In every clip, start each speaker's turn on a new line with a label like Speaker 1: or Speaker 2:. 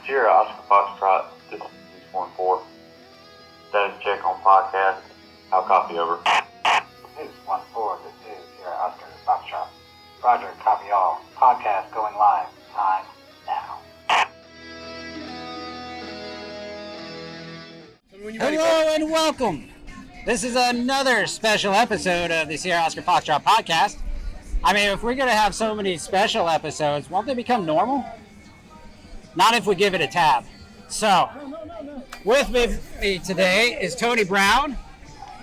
Speaker 1: Sierra Oscar Foxtrot, this is 614. Status check on podcast. I'll copy over.
Speaker 2: 614, this is Sierra Oscar Foxtrot. Roger, copy all. Podcast going live. Time now.
Speaker 3: Hello and welcome. This is another special episode of the Sierra Oscar Foxtrot podcast. I mean, if we're going to have so many special episodes, won't they become normal? Not if we give it a tab. So, with me today is Tony Brown.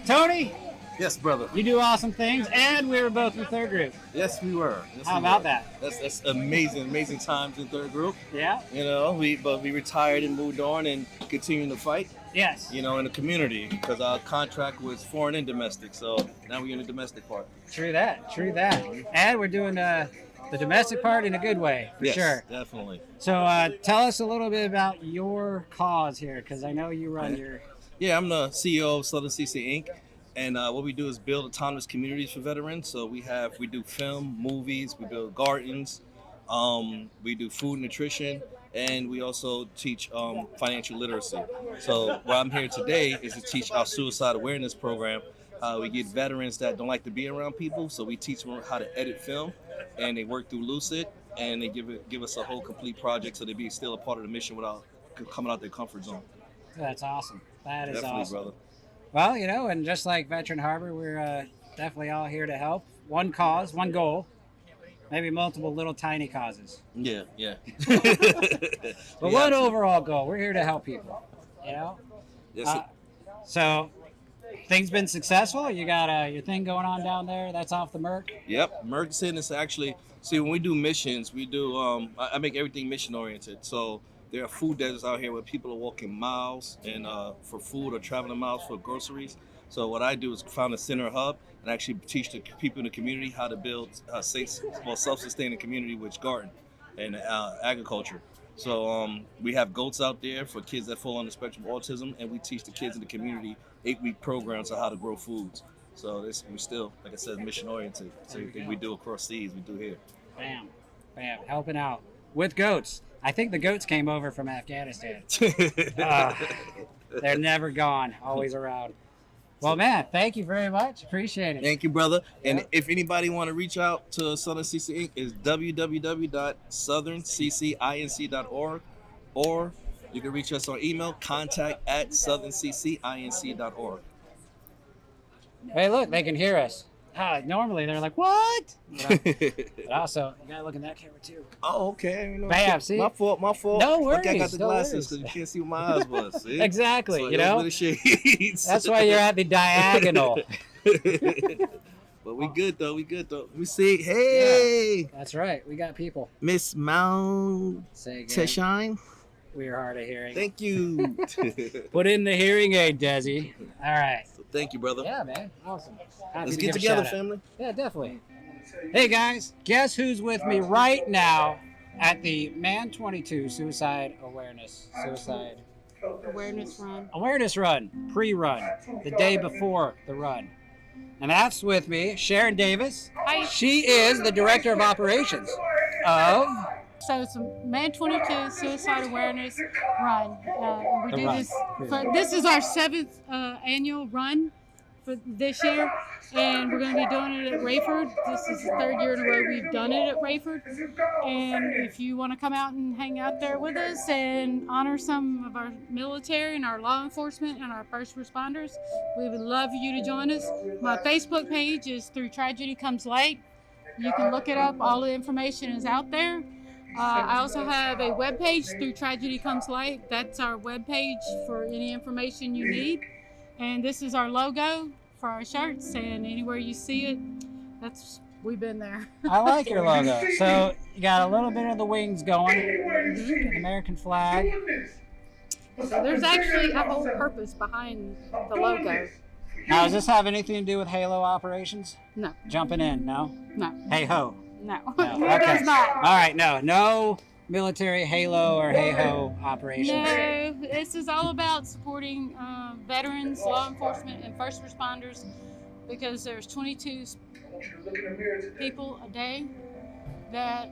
Speaker 3: Tony?
Speaker 4: Yes, brother.
Speaker 3: You do awesome things, and we were both in third group.
Speaker 4: Yes, we were.
Speaker 3: How about that?
Speaker 4: That's amazing times in third group.
Speaker 3: Yeah?
Speaker 4: You know, we retired and moved on and continuing to fight.
Speaker 3: Yes.
Speaker 4: You know, in the community, because our contract was foreign and domestic, so now we're in the domestic part.
Speaker 3: True that. And we're doing the domestic part in a good way, for
Speaker 4: yes,
Speaker 3: sure.
Speaker 4: Definitely.
Speaker 3: So tell us a little bit about your cause here, because I know you run your...
Speaker 4: Yeah, I'm the CEO of Southern CC Inc., and what we do is build autonomous communities for veterans. So we do film, movies, we build gardens, we do food nutrition, and we also teach financial literacy. So what I'm here today is to teach our suicide awareness program. We get veterans that don't like to be around people, so we teach them how to edit film, and they work through Lucid, and they give us a whole complete project so they be still a part of the mission without coming out their comfort zone.
Speaker 3: That's awesome. That is
Speaker 4: Definitely,
Speaker 3: awesome.
Speaker 4: brother.
Speaker 3: Well, you know, and just like Veteran Harbor, we're definitely all here to help. One cause, one goal, maybe multiple little tiny causes.
Speaker 4: Yeah.
Speaker 3: But one overall goal, we're here to help people, you know?
Speaker 4: Yes,
Speaker 3: so, things been successful? You got your thing going on down there? That's off the Merc?
Speaker 4: Yep, Merckson is actually, when we do missions, we do, I make everything mission oriented. So there are food deserts out here where people are walking miles and for food or traveling miles for groceries. So what I do is found a center hub and actually teach the people in the community how to build a self-sustaining community with garden and agriculture. So we have goats out there for kids that fall on the spectrum of autism, and we teach the kids in the community 8-week programs on how to grow foods. So we're still, like I said, mission oriented. So everything we do across seas, we do here.
Speaker 3: Bam, helping out with goats. I think the goats came over from Afghanistan. They're never gone, always around. Well, man, thank you very much. Appreciate it.
Speaker 4: Thank you, brother. And if anybody want to reach out to Southern CC Inc., it's www.southernccInc.org, or you can reach us on email, contact@southernccInc.org.
Speaker 3: Hey, look, they can hear us. Normally they're like, what? But also, you gotta look in that camera too.
Speaker 4: Oh, okay. You know,
Speaker 3: Bam, see?
Speaker 4: My fault.
Speaker 3: No worries.
Speaker 4: Okay, I got the
Speaker 3: no
Speaker 4: glasses
Speaker 3: worries.
Speaker 4: because you can't see what my eyes was. See?
Speaker 3: Exactly,
Speaker 4: So
Speaker 3: you know?
Speaker 4: the shades.
Speaker 3: That's why you're at the diagonal.
Speaker 4: But we good though. We see. Hey.
Speaker 3: Yeah, that's right. We got people.
Speaker 4: Miss Mount
Speaker 3: Say again.
Speaker 4: Teshine.
Speaker 3: We are hard of hearing.
Speaker 4: Thank you.
Speaker 3: Put in the hearing aid, Desi. All right.
Speaker 4: Thank you, brother.
Speaker 3: Yeah, man. Awesome. Happy
Speaker 4: Let's
Speaker 3: to
Speaker 4: get
Speaker 3: give a
Speaker 4: together,
Speaker 3: shout out.
Speaker 4: family.
Speaker 3: Yeah, definitely. Hey, guys. Guess who's with me right now at the Man 22 Suicide Awareness Run, pre-run, the day before the run. And that's with me, Sharon Davis.
Speaker 5: Hi.
Speaker 3: She is the Director of Operations of...
Speaker 5: So it's a Man 22 Suicide Awareness Run. We
Speaker 3: The
Speaker 5: do
Speaker 3: run.
Speaker 5: this. This is our 7th annual run for this year, and we're going to be doing it at Rayford. This is the 3rd year in a row we've done it at Rayford. And if you want to come out and hang out there with us and honor some of our military and our law enforcement and our first responders, we would love for you to join us. My Facebook page is Through Tragedy Comes Light. You can look it up. All the information is out there. I also have a webpage, Through Tragedy Comes Light. That's our webpage for any information you need. And this is our logo for our shirts, and anywhere you see it, we've been there.
Speaker 3: I like your logo. So you got a little bit of the wings going, an American flag.
Speaker 5: So there's actually a whole purpose behind the logo.
Speaker 3: Now, does this have anything to do with Halo operations?
Speaker 5: No.
Speaker 3: Jumping in, no?
Speaker 5: No.
Speaker 3: Hey ho.
Speaker 5: No.
Speaker 3: No.
Speaker 5: It does not.
Speaker 3: All right, no military Halo or hey-ho operations.
Speaker 5: No, this is all about supporting veterans, law enforcement, and first responders, because there's 22 people a day that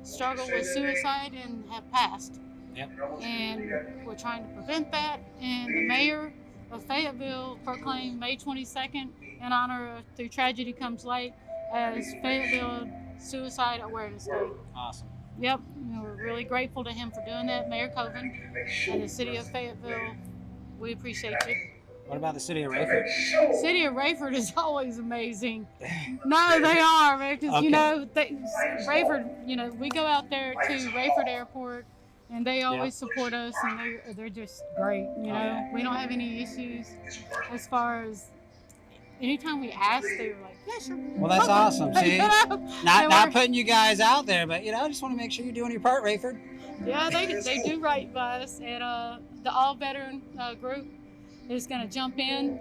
Speaker 5: struggle with suicide and have passed.
Speaker 3: Yep.
Speaker 5: And we're trying to prevent that. And the mayor of Fayetteville proclaimed May 22nd in honor of Through Tragedy Comes Light as Fayetteville Suicide Awareness Day.
Speaker 3: Awesome.
Speaker 5: Yep, we're really grateful to him for doing that, Mayor Coven, and the city of Fayetteville. We appreciate you.
Speaker 3: What about the city of Rayford?
Speaker 5: City of Rayford is always amazing. No, they are, man, because,
Speaker 3: Okay.
Speaker 5: you know, Rayford, you know, we go out there to Rayford Airport, and they always support us, and they're just great, you know. We don't have any issues as far as anytime we ask, they're like, yeah, sure.
Speaker 3: Well, that's awesome. See,
Speaker 5: You know?
Speaker 3: not putting you guys out there, but, you know, I just want to make sure you're doing your part, Rayford.
Speaker 5: Yeah, they do right by us, and the all-veteran group is going to jump in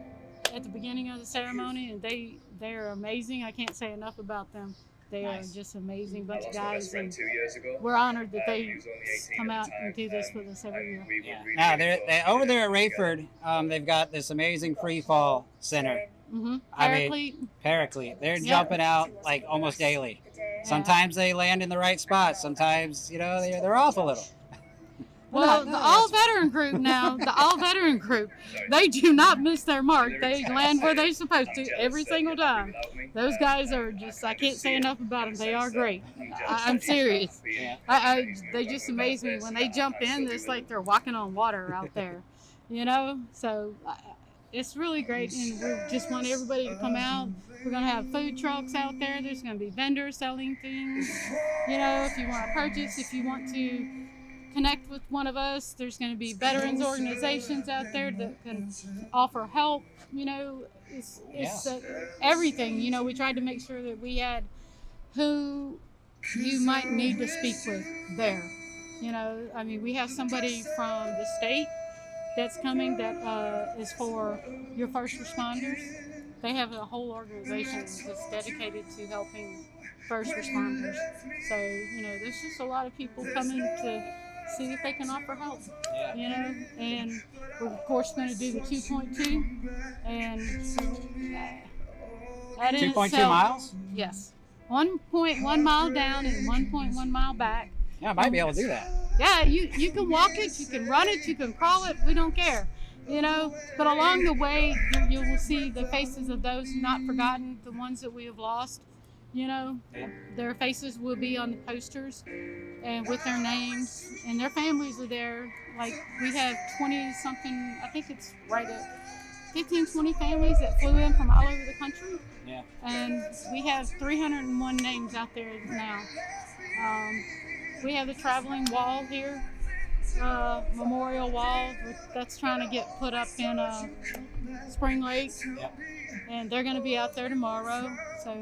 Speaker 5: at the beginning of the ceremony, and they are amazing. I can't say enough about them. They are just amazing bunch of guys, and we're honored that they come out and do this with us every year.
Speaker 3: Yeah. Now, they over there at Rayford, they've got this amazing free fall center.
Speaker 5: Mm-hmm.
Speaker 3: Paraclete. They're jumping out like almost daily. Sometimes they land in the right spot. Sometimes, you know, they're off a little.
Speaker 5: Well, the all-veteran group, they do not miss their mark. They land where they're supposed to every single time. Those guys are just, I can't say enough about them. They are great. I'm serious.
Speaker 3: Yeah.
Speaker 5: They just amaze me. When they jump in, it's like they're walking on water out there, you know? So it's really great, and we just want everybody to come out. We're going to have food trucks out there. There's going to be vendors selling things. You know, if you want to purchase, if you want to connect with one of us, there's going to be veterans organizations out there that can offer help. You know, it's everything. You know, we tried to make sure that we had who you might need to speak with there. You know, I mean, we have somebody from the state that's coming that is for your first responders. They have a whole organization that's dedicated to helping first responders. So, you know, there's just a lot of people coming to see if they can offer help, you know, and we're of course going to do the 2.2 and that in
Speaker 3: 2.2
Speaker 5: itself,
Speaker 3: miles?
Speaker 5: Yes, 1.1 mile down and 1.1 mile back.
Speaker 3: Yeah, I might be able to do that.
Speaker 5: Yeah, you can walk it, you can run it, you can crawl it, we don't care, you know, but along the way you will see the faces of those not forgotten, the ones that we have lost. You know, their faces will be on the posters and with their names, and their families are there. Like, we have 20 something, I think it's right at 15, 20 families that flew in from all over the country.
Speaker 3: Yeah.
Speaker 5: And we have 301 names out there now. We have the traveling wall here, memorial wall that's trying to get put up in Spring Lake.
Speaker 3: Yep.
Speaker 5: And they're going to be out there tomorrow. So,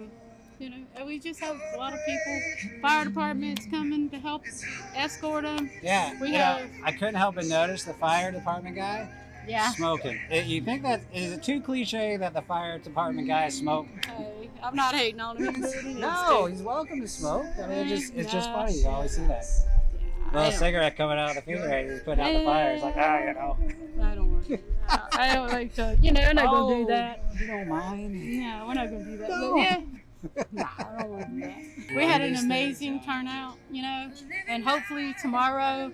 Speaker 5: you know, and we just have a lot of people. Fire department's coming to help escort them.
Speaker 3: Yeah.
Speaker 5: We
Speaker 3: have. I couldn't help but notice the fire department guy
Speaker 5: Yeah.
Speaker 3: smoking. You think that is it too cliche that the fire department guy smoke?
Speaker 5: Hey, I'm not hating on him.
Speaker 3: No, he's welcome to smoke. I mean, it's just funny. You always see that. Little cigarette coming out of the refrigerator, he's putting out the fire. It's like, you know.
Speaker 5: I don't want to do that. I don't like to, you know, I'm not going to do that.
Speaker 3: You don't mind?
Speaker 5: No, we're not going to do that.
Speaker 3: No.
Speaker 5: But yeah. No, I don't want to do that. We had an amazing turnout, you know, and hopefully tomorrow,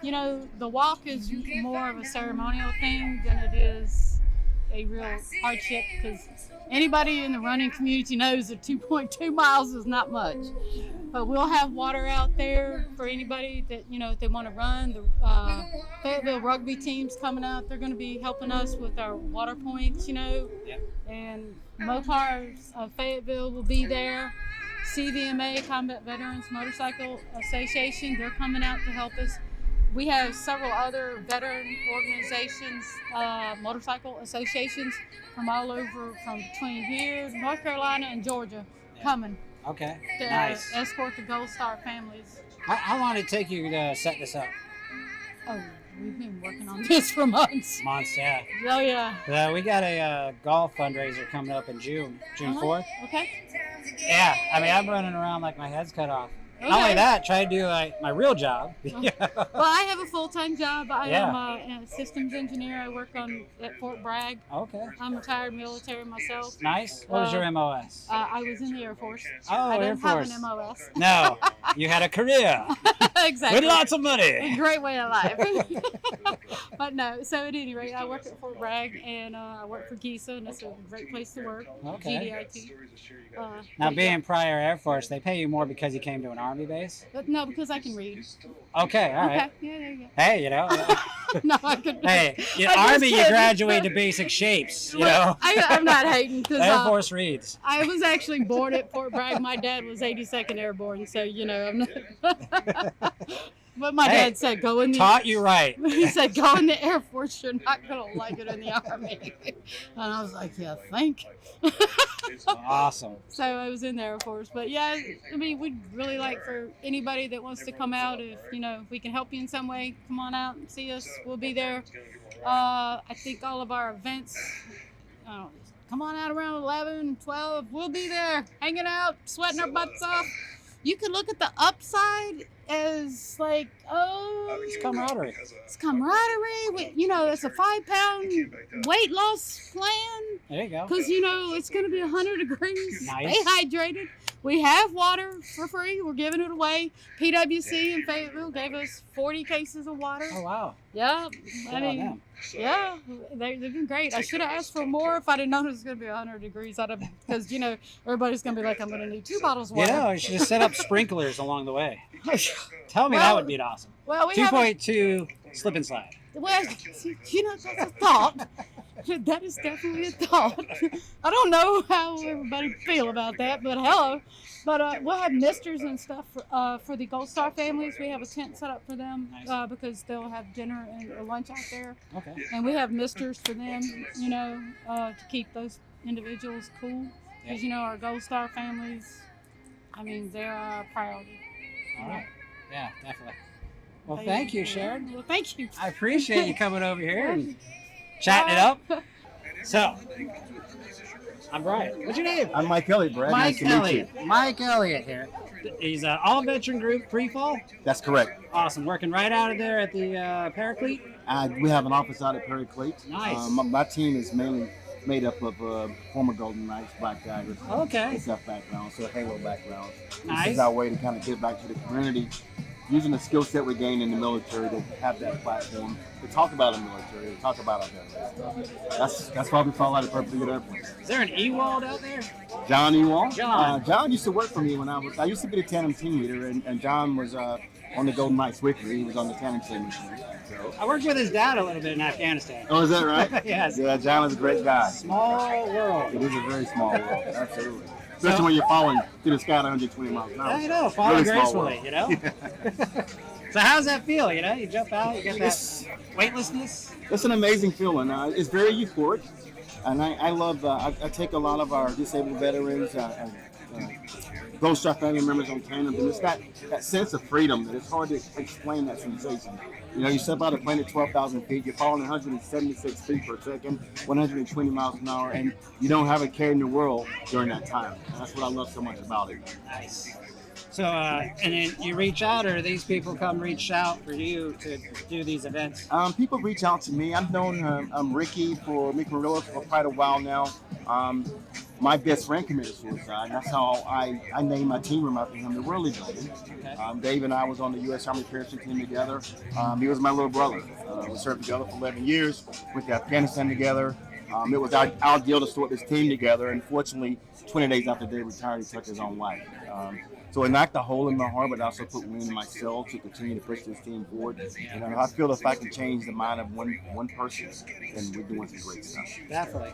Speaker 5: you know, the walk is more of a ceremonial thing than it is a real hardship, because anybody in the running community knows that 2.2 miles is not much. But we'll have water out there for anybody that, you know, if they want to run. The Fayetteville rugby team's coming out. They're going to be helping us with our water points, you know.
Speaker 3: Yep.
Speaker 5: And Mopars of Fayetteville will be there. CVMA, Combat Veterans Motorcycle Association, they're coming out to help us. We have several other veteran organizations, motorcycle associations from all over, from between here, North Carolina and Georgia, coming.
Speaker 3: Okay.
Speaker 5: To
Speaker 3: Nice.
Speaker 5: escort the Gold Star families.
Speaker 3: How long did it take you to set this up?
Speaker 5: Oh, we've been working on this for months.
Speaker 3: Months, yeah.
Speaker 5: Oh, yeah.
Speaker 3: We got a golf fundraiser coming up in June 4th.
Speaker 5: Okay.
Speaker 3: Yeah, I mean, I'm running around like my head's cut off.
Speaker 5: Okay.
Speaker 3: Not only that, try to do like my real job.
Speaker 5: Well, I have a full-time job. I am a systems engineer. I work at Fort Bragg.
Speaker 3: Okay.
Speaker 5: I'm retired military myself.
Speaker 3: Nice. What was your MOS?
Speaker 5: I was in the Air Force.
Speaker 3: Oh,
Speaker 5: I
Speaker 3: Air
Speaker 5: didn't have
Speaker 3: Force.
Speaker 5: an MOS.
Speaker 3: No, you had a career.
Speaker 5: Exactly.
Speaker 3: With lots of
Speaker 5: A
Speaker 3: money.
Speaker 5: great way of life. But no, so at any rate, I work at Fort Bragg, and I work for GISA, and it's a great place to work.
Speaker 3: Okay.
Speaker 5: GDIT.
Speaker 3: Now, being prior Air Force, they pay you more because you came to an Army base?
Speaker 5: But no, because I can read.
Speaker 3: Okay, all right.
Speaker 5: Okay, yeah, there you go.
Speaker 3: Hey, you know.
Speaker 5: No, I could.
Speaker 3: Hey, in
Speaker 5: I'm just
Speaker 3: Army, you
Speaker 5: kidding.
Speaker 3: graduate to basic shapes, you know.
Speaker 5: I'm not hating because
Speaker 3: Air Force reads.
Speaker 5: I was actually born at Fort Bragg. My dad was 82nd Airborne, so you know I'm not. But my dad said, "Go in the."
Speaker 3: Taught you right.
Speaker 5: He said, "Go in the Air Force. You're not gonna like it in the Army." And I was like, "Yeah, thank."
Speaker 3: Awesome.
Speaker 5: So I was in the Air Force, but yeah, I mean, we'd really like for anybody that wants to come out. If we can help you in some way, come on out and see us. We'll be there. I think all of our events. Come on out around 11, 12. We'll be there, hanging out, sweating our butts off. You can look at the upside as like,
Speaker 3: It's camaraderie.
Speaker 5: it's camaraderie. It's a 5-pound weight loss plan.
Speaker 3: There you go.
Speaker 5: Because, it's going to be 100 degrees.
Speaker 3: Nice.
Speaker 5: Stay hydrated. We have water for free. We're giving it away. PWC in Fayetteville gave us 40 cases of water.
Speaker 3: Oh, wow.
Speaker 5: Yeah.
Speaker 3: Good on them.
Speaker 5: Yeah, they've been great. I should have asked for more if I'd have known it was going to be 100 degrees. Because, everybody's going to be like, I'm going to need 2 bottles of water.
Speaker 3: You should have set up sprinklers along the way. Tell me that would be awesome.
Speaker 5: Well, we have
Speaker 3: 2.2 slip and slide.
Speaker 5: Well, that's a thought. That is definitely a thought. I don't know how everybody feel about that, but hello. But we'll have misters and stuff for the Gold Star families. We have a tent set up for them because they'll have dinner and lunch out there.
Speaker 3: Okay.
Speaker 5: And we have misters for them, to keep those individuals cool. Because, our Gold Star families, they're our priority.
Speaker 3: All right. Yeah, definitely. Well, thank you, Sharon.
Speaker 5: Well, thank you.
Speaker 3: I appreciate you coming over here and chatting it up. So, I'm Brian. What's your name?
Speaker 6: I'm Mike Elliott, Brad.
Speaker 3: Mike
Speaker 6: Nice to meet
Speaker 3: Elliott.
Speaker 6: you.
Speaker 3: Mike Elliott here. He's an all-veteran group, pre-fall.
Speaker 6: That's correct.
Speaker 3: Awesome. Working right out of there at the Paraclete.
Speaker 6: We have an office out at Paraclete.
Speaker 3: Nice.
Speaker 6: My team is mainly made up of former Golden Knights, Black Tigers,
Speaker 3: Okay.
Speaker 6: SF background, so Halo background.
Speaker 3: Nice.
Speaker 6: This is our way to kind of give back to the community, using the skill set we gained in the military to have that platform to talk about the military, to talk about our veterans. That's why we fall out of Perfectly Good Airplanes.
Speaker 3: Is there an Ewald out there?
Speaker 6: John Ewald.
Speaker 3: John.
Speaker 6: John used to work for me when I used to be the tandem team leader, and John was on the Golden Knights with me. He was on the tandem team with me. So.
Speaker 3: I worked with his dad a little bit in Afghanistan.
Speaker 6: Oh, is that right?
Speaker 3: Yes.
Speaker 6: Yeah, John is a great guy.
Speaker 3: Small world.
Speaker 6: It is a very small world, absolutely. Especially when you're falling through the sky at 120 miles an hour.
Speaker 3: I know, falling
Speaker 6: Really small
Speaker 3: gracefully,
Speaker 6: world.
Speaker 3: So how's that feel, You jump out, you get that weightlessness?
Speaker 6: It's an amazing feeling. It's very euphoric. And I love, I take a lot of our disabled veterans, Gold Star family members on tandem, and it's got that sense of freedom that it's hard to explain that sensation. You step out of a plane at 12,000 feet, you're falling 176 feet per second, 120 miles an hour, and you don't have a care in the world during that time. And that's what I love so much about it.
Speaker 3: Nice. So, and then you reach out, or these people come reach out for you to do these events?
Speaker 6: People reach out to me. I've known Ricky Murillo for quite a while now. My best friend committed suicide. That's how I named my team room after him, the Worley Building.
Speaker 3: Okay.
Speaker 6: Dave and I was on the U.S. Army parachute team together. He was my little brother. We served together for 11 years, went to Afghanistan together. It was our deal to sort this team together. Unfortunately, 20 days after Dave retired, he took his own life. So it knocked a hole in my heart, but it also put wind in my sail to continue to push this team forward. I feel if I can change the mind of one person, then we're doing some great stuff.
Speaker 3: Definitely.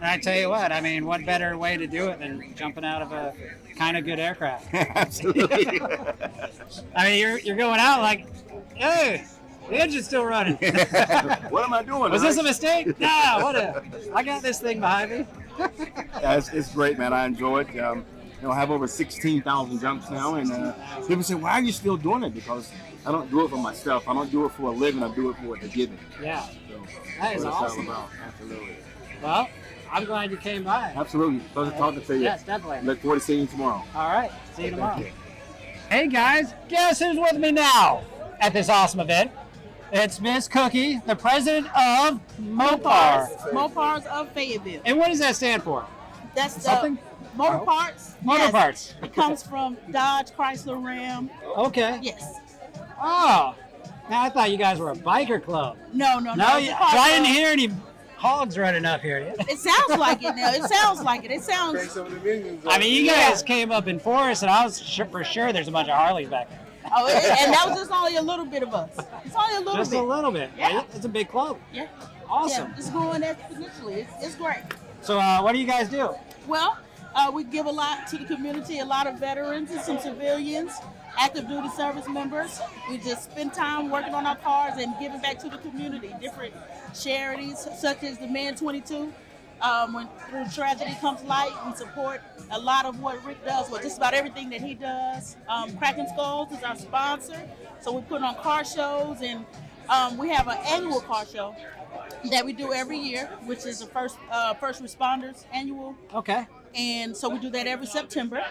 Speaker 3: And I tell you what, what better way to do it than jumping out of a kind of good aircraft?
Speaker 6: Absolutely.
Speaker 3: You're going out like, hey, the engine's still running.
Speaker 6: What am I doing?
Speaker 3: Was this a mistake? Nah, I got this thing behind me.
Speaker 6: Yeah, it's great, man. I enjoy it. I have over 16,000 jumps now, and people say, why are you still doing it? Because I don't do it for myself. I don't do it for a living. I do it for a giving.
Speaker 3: Yeah.
Speaker 6: So,
Speaker 3: that is awesome.
Speaker 6: Absolutely.
Speaker 3: Well, I'm glad you came by.
Speaker 6: Absolutely. Pleasure talking to you.
Speaker 3: Yes, definitely.
Speaker 6: Look forward to seeing you tomorrow.
Speaker 3: All right. See you tomorrow. Hey, guys. Guess who's with me now at this awesome event? It's Miss Cookie, the president of Mopars.
Speaker 7: Mopars of Fayetteville.
Speaker 3: And what does that stand for?
Speaker 7: That's the
Speaker 3: Something?
Speaker 7: motor parts.
Speaker 3: Motor
Speaker 7: Yes.
Speaker 3: parts.
Speaker 7: It comes from Dodge, Chrysler, Ram.
Speaker 3: Okay.
Speaker 7: Yes.
Speaker 3: Oh, now I thought you guys were a biker club.
Speaker 7: No.
Speaker 3: No,
Speaker 7: it's a car
Speaker 3: I didn't
Speaker 7: club.
Speaker 3: hear any hogs running up here.
Speaker 7: It sounds like it now. It sounds like it. It sounds.
Speaker 3: I mean, you guys came up in force, and I was for sure there's a bunch of Harleys back there.
Speaker 7: Oh, and that was just only a little bit of us. It's only a little
Speaker 3: Just
Speaker 7: bit.
Speaker 3: a little bit.
Speaker 7: Yeah.
Speaker 3: It's a big club.
Speaker 7: Yeah.
Speaker 3: Awesome.
Speaker 7: Yeah, it's growing exponentially. It's great.
Speaker 3: So, what do you guys do?
Speaker 7: Well, we give a lot to the community, a lot of veterans and some civilians, active duty service members. We just spend time working on our cars and giving back to the community. Different charities such as the Man 22. When through tragedy comes light, we support a lot of what Rick does, well, just about everything that he does. Krakenskulls is our sponsor, so we put on car shows, and we have an annual car show that we do every year, which is the first responders annual.
Speaker 3: Okay.
Speaker 7: And so we do that every September.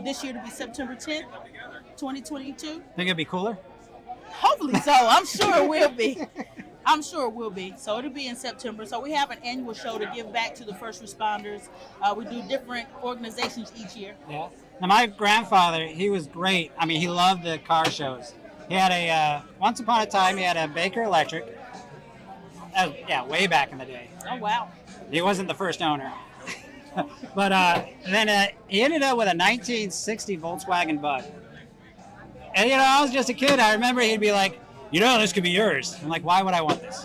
Speaker 7: This year to be September 10th, 2022.
Speaker 3: Think it'd be cooler?
Speaker 7: Hopefully so. I'm sure it will be. I'm sure it will be. So it'll be in September. So we have an annual show to give back to the first responders. We do different organizations each year.
Speaker 3: Yeah. Now, my grandfather, he was great. I mean, he loved the car shows. He had once upon a time, he had a Baker Electric. Way back in the day.
Speaker 7: Oh, wow.
Speaker 3: He wasn't the first owner. But then he ended up with a 1960 Volkswagen Bug. And, I was just a kid. I remember he'd be like, this could be yours. I'm like, why would I want this?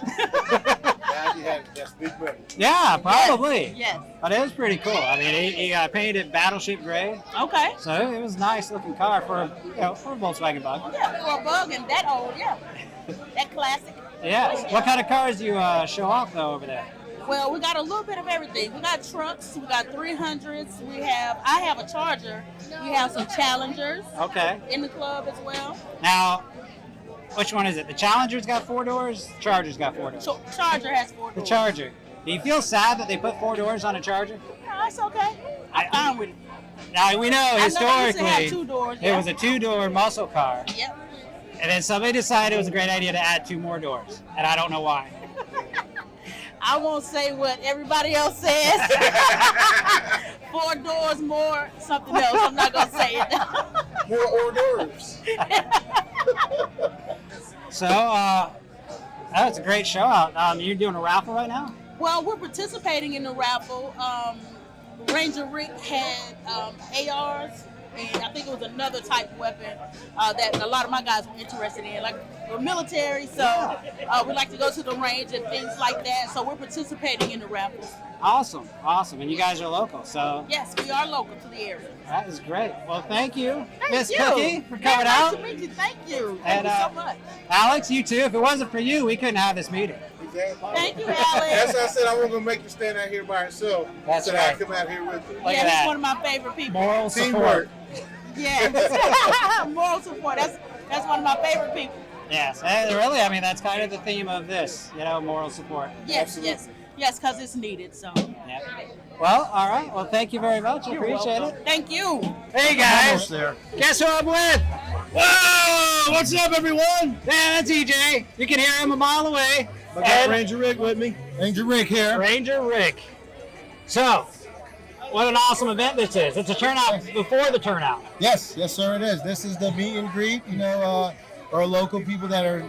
Speaker 3: Yeah, probably.
Speaker 7: Yes.
Speaker 3: But it was pretty cool. I mean, he painted it Battleship Gray.
Speaker 7: Okay.
Speaker 3: So it was a nice looking car for a Volkswagen Bug.
Speaker 7: Yeah, for a Bug and that old, yeah. That classic.
Speaker 3: Yeah. What kind of cars do you show off, though, over there?
Speaker 7: Well, we got a little bit of everything. We got trucks, we got 300s, I have a Charger. We have some Challengers
Speaker 3: Okay.
Speaker 7: in the club as well.
Speaker 3: Now, which one is it? The Challenger's got 4 doors? Charger's got 4 doors?
Speaker 7: Charger has 4 doors.
Speaker 3: The Charger. Do you feel sad that they put 4 doors on a Charger?
Speaker 7: No, that's okay. I'm fine with it.
Speaker 3: Now, we know
Speaker 7: I know they used to have
Speaker 3: historically
Speaker 7: 2 doors.
Speaker 3: it was a 2-door muscle car.
Speaker 7: Yep.
Speaker 3: And then somebody decided it was a great idea to add 2 more doors. And I don't know why.
Speaker 7: I won't say what everybody else says. 4 doors, more something else. I'm not going to say it.
Speaker 6: More hors d'oeuvres.
Speaker 3: So, that's a great show out. You're doing a raffle right now?
Speaker 7: Well, we're participating in the raffle. Ranger Rick had ARs, and I think it was another type of weapon that a lot of my guys were interested in. Like, we're military, so we like to go to the range and things like that. So we're participating in the raffle.
Speaker 3: Awesome. And you guys are local, so
Speaker 7: Yes, we are local to the area.
Speaker 3: that is great. Well, thank you,
Speaker 7: Thank
Speaker 3: Miss
Speaker 7: you.
Speaker 3: Cookie, for coming
Speaker 7: Nice
Speaker 3: out.
Speaker 7: to meet you. Thank you.
Speaker 3: And,
Speaker 7: Thank you so much.
Speaker 3: Alex, you too. If it wasn't for you, we couldn't have this meeting.
Speaker 7: Thank you,
Speaker 6: That's
Speaker 7: Alex.
Speaker 6: why I said I wasn't gonna make you stand out here by yourself.
Speaker 3: That's
Speaker 6: so
Speaker 3: right.
Speaker 6: I come out here with you.
Speaker 3: Look at
Speaker 7: Yeah,
Speaker 3: that.
Speaker 7: he's one of my favorite people.
Speaker 3: Moral support.
Speaker 6: Teamwork.
Speaker 7: Yes. Moral support. That's one of my favorite people.
Speaker 3: Yes, and really, I mean, that's kind of the theme of this, moral support.
Speaker 7: Yes, because it's needed. So.
Speaker 3: Yeah. Well, all right. Well, thank you very much. I appreciate it.
Speaker 7: Thank you.
Speaker 3: Hey, guys.
Speaker 6: there.
Speaker 3: Guess who I'm with?
Speaker 8: Whoa! What's up, everyone?
Speaker 3: Yeah, that's EJ. You can hear him a mile away.
Speaker 8: I got
Speaker 3: And
Speaker 8: Ranger Rick with me.
Speaker 6: Ranger Rick here.
Speaker 3: Ranger Rick. So, what an awesome event this is. It's a turnout before the turnout.
Speaker 6: Yes, sir, it is. This is the meet and greet, or local people that are,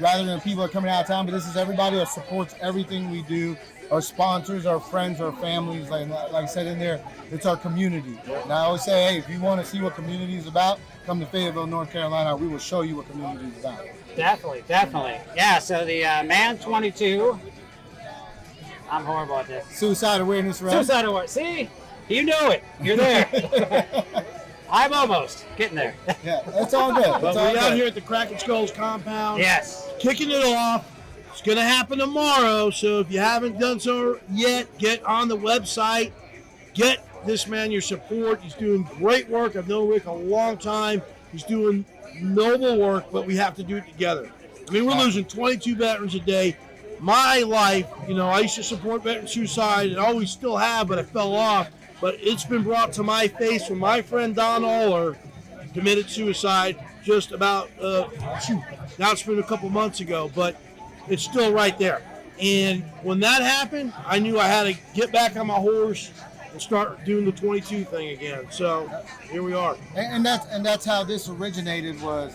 Speaker 6: rather than people that are coming out of town, but this is everybody that supports everything we do. Our sponsors, our friends, our families, like I said in there, it's our community. And I always say, hey, if you want to see what community is about, come to Fayetteville, North Carolina. We will show you what community is about.
Speaker 3: Definitely. Yeah, so the Man 22. I'm horrible at this.
Speaker 6: Suicide awareness run.
Speaker 3: Suicide awareness. See? You know it. You're there. I'm almost getting there.
Speaker 6: Yeah, that's all good.
Speaker 8: But
Speaker 6: That's all
Speaker 8: we're out
Speaker 6: good.
Speaker 8: here at the Krakenskulls compound.
Speaker 3: Yes.
Speaker 8: Kicking it off. It's going to happen tomorrow, so if you haven't done so yet, get on the website. Get this man your support. He's doing great work. I've known Rick a long time. He's doing noble work, but we have to do it together. I mean, we're losing 22 veterans a day. My life, I used to support veteran suicide and always still have, but I fell off. But it's been brought to my face when my friend Don Aller committed suicide just about, now it's been a couple months ago, but it's still right there. And when that happened, I knew I had to get back on my horse and start doing the 22 thing again. So here we are.
Speaker 6: And that's how this originated was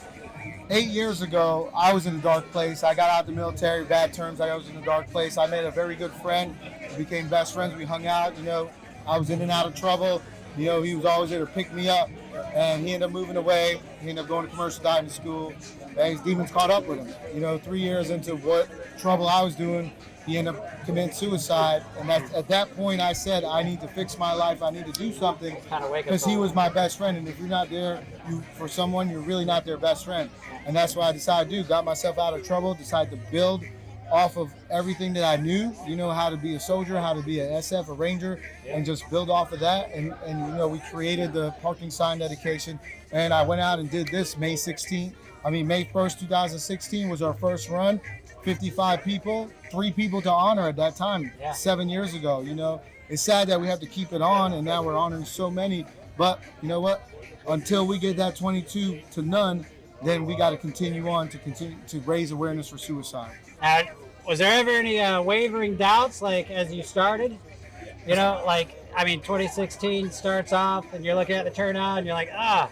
Speaker 6: 8 years ago, I was in a dark place. I got out of the military, bad terms. I was in a dark place. I made a very good friend. We became best friends. We hung out. I was in and out of trouble. He was always there to pick me up. And he ended up moving away. He ended up going to commercial diving school. And his demons caught up with him. 3 years into what trouble I was doing, he ended up committing suicide. And at that point, I said, I need to fix my life. I need to do something. Because he was my best friend. And if you're not there for someone, you're really not their best friend. And that's what I decided to do. Got myself out of trouble, decided to build off of everything that I knew, how to be a soldier, how to be a SF, a ranger, and just build off of that. And we created the parking sign dedication. And I went out and did this May 1st, 2016 was our first run. 55 people, 3 people to honor at that time, 7 years ago. It's sad that we have to keep it on, and now we're honoring so many. But you know what? Until we get that 22 to none, then we got to continue to raise awareness for suicide.
Speaker 3: Was there ever any wavering doubts, like as you started? 2016 starts off, and you're looking at the turnout, and you're like, I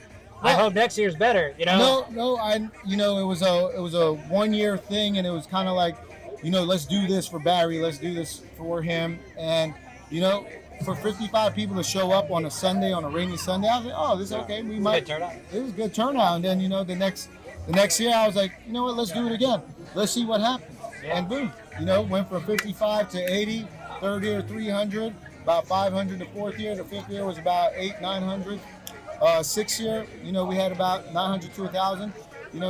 Speaker 3: hope next year's better.
Speaker 6: No, it was a 1 year thing, and it was kind of like, let's do this for Barry, let's do this for him, and for 55 people to show up on a rainy Sunday, I was like, oh, this is okay. We might. It was a good turnout. And then, the next year I was like, you know what, let's do it again. Let's see what happens. Yeah. And boom, went from 55 to 80, third year 300, about 500 the fourth year. The fifth year was about 900. Sixth year, we had about 900 to 1,000.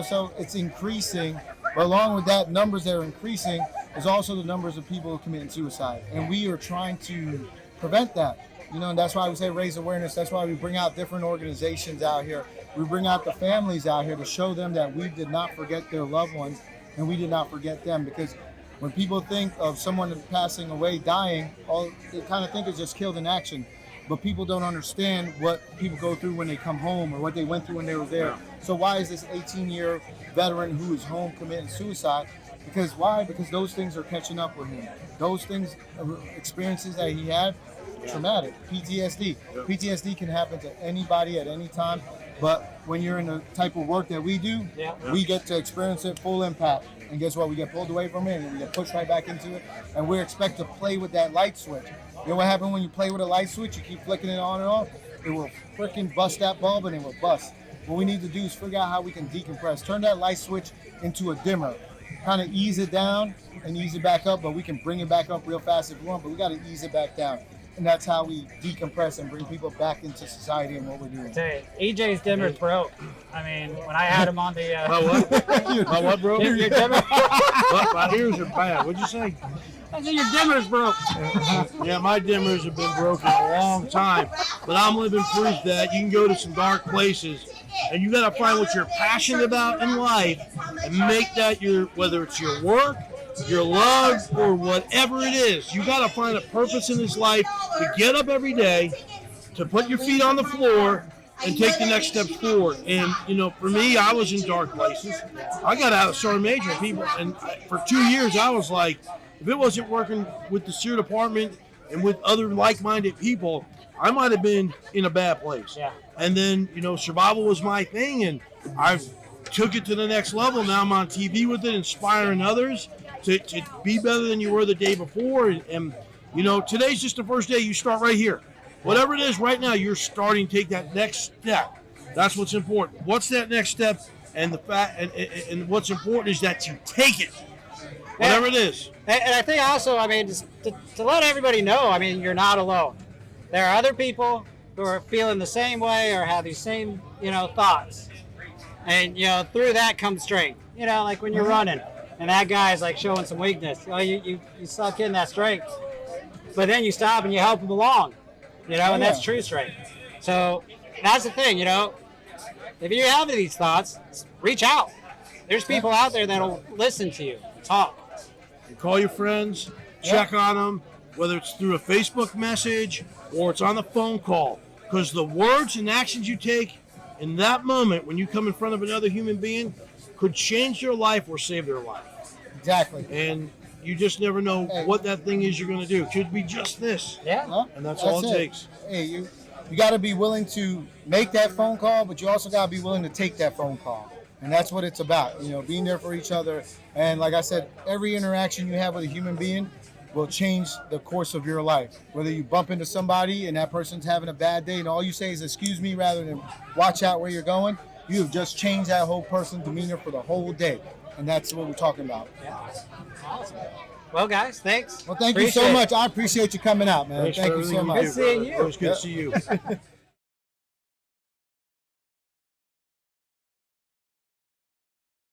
Speaker 6: So it's increasing. But along with that, numbers that are increasing is also the numbers of people committing suicide. And we are trying to prevent that, and that's why we say raise awareness. That's why we bring out different organizations out here. We bring out the families out here to show them that we did not forget their loved ones, and we did not forget them. Because when people think of someone passing away, dying, they kind of think it's just killed in action. But people don't understand what people go through when they come home or what they went through when they were there. So why is this 18-year veteran who is home committing suicide? Because why? Because those things are catching up with him. Those things, experiences that he had, traumatic, PTSD. PTSD can happen to anybody at any time, but when you're in the type of work that we do, we get to experience it full impact. And guess what? We get pulled away from it, and we get pushed right back into it, and we expect to play with that light switch. You know what happens when you play with a light switch? You keep flicking it on and off, it will freaking bust that bulb, and it will bust. What we need to do is figure out how we can decompress. Turn that light switch into a dimmer. Kind of ease it down and ease it back up, but we can bring it back up real fast if we want, but we got to ease it back down. And that's how we decompress and bring people back into society and what we're doing.
Speaker 3: EJ's dimmer's broke. When I had him on the...
Speaker 8: My what, bro?
Speaker 3: Your dimmer?
Speaker 8: My ears are bad. What'd you say?
Speaker 3: I said your dimmer's broke.
Speaker 8: Yeah, my dimmers have been broken a long time. But I'm living proof that you can go to some dark places, and you got to find what you're passionate about in life and make that whether it's your work, your love, or whatever it is. You got to find a purpose in this life to get up every day, to put your feet on the floor, and take the next steps forward. And, for me, I was in dark places. I got out of Sergeant Major, and for 2 years, I was like, if it wasn't working with the SEER department and with other like-minded people, I might have been in a bad place.
Speaker 3: Yeah.
Speaker 8: And then, survival was my thing, and I took it to the next level. Now I'm on TV with it, inspiring others to be better than you were the day before. And today's just the first day. You start right here. Whatever it is right now, you're starting to take that next step. That's what's important. What's that next step? And and what's important is that you take it. Whatever it is.
Speaker 3: And I think also, just to let everybody know, you're not alone. There are other people who are feeling the same way or have these same, thoughts. And, through that comes strength. Like when you're running and that guy's like showing some weakness. You suck in that strength. But then you stop and you help him along, and that's true strength. So that's the thing, if you have these thoughts, reach out. There's people out there that'll listen to you, talk.
Speaker 8: You call your friends, check on them, whether it's through a Facebook message or it's on the phone call. Because the words and actions you take in that moment when you come in front of another human being could change their life or save their life.
Speaker 6: Exactly.
Speaker 8: And you just never know what that thing is you're going to do. It could be just this.
Speaker 3: Yeah.
Speaker 8: And that's all it takes.
Speaker 6: Hey, you got to be willing to make that phone call, but you also got to be willing to take that phone call.
Speaker 9: And that's what it's about, being there for each other. And like I said, every interaction you have with a human being will change the course of your life. Whether you bump into somebody and that person's having a bad day and all you say is excuse me rather than watch out where you're going, you have just changed that whole person's demeanor for the whole day. And that's what we're talking about.
Speaker 3: Yeah. Awesome. Well, guys, thanks.
Speaker 9: Well, thank you so much. I appreciate you coming out, man.
Speaker 8: Thanks
Speaker 9: Thank
Speaker 8: for
Speaker 9: you so
Speaker 8: everything
Speaker 9: much.
Speaker 3: Good seeing you.
Speaker 8: It was good to see you.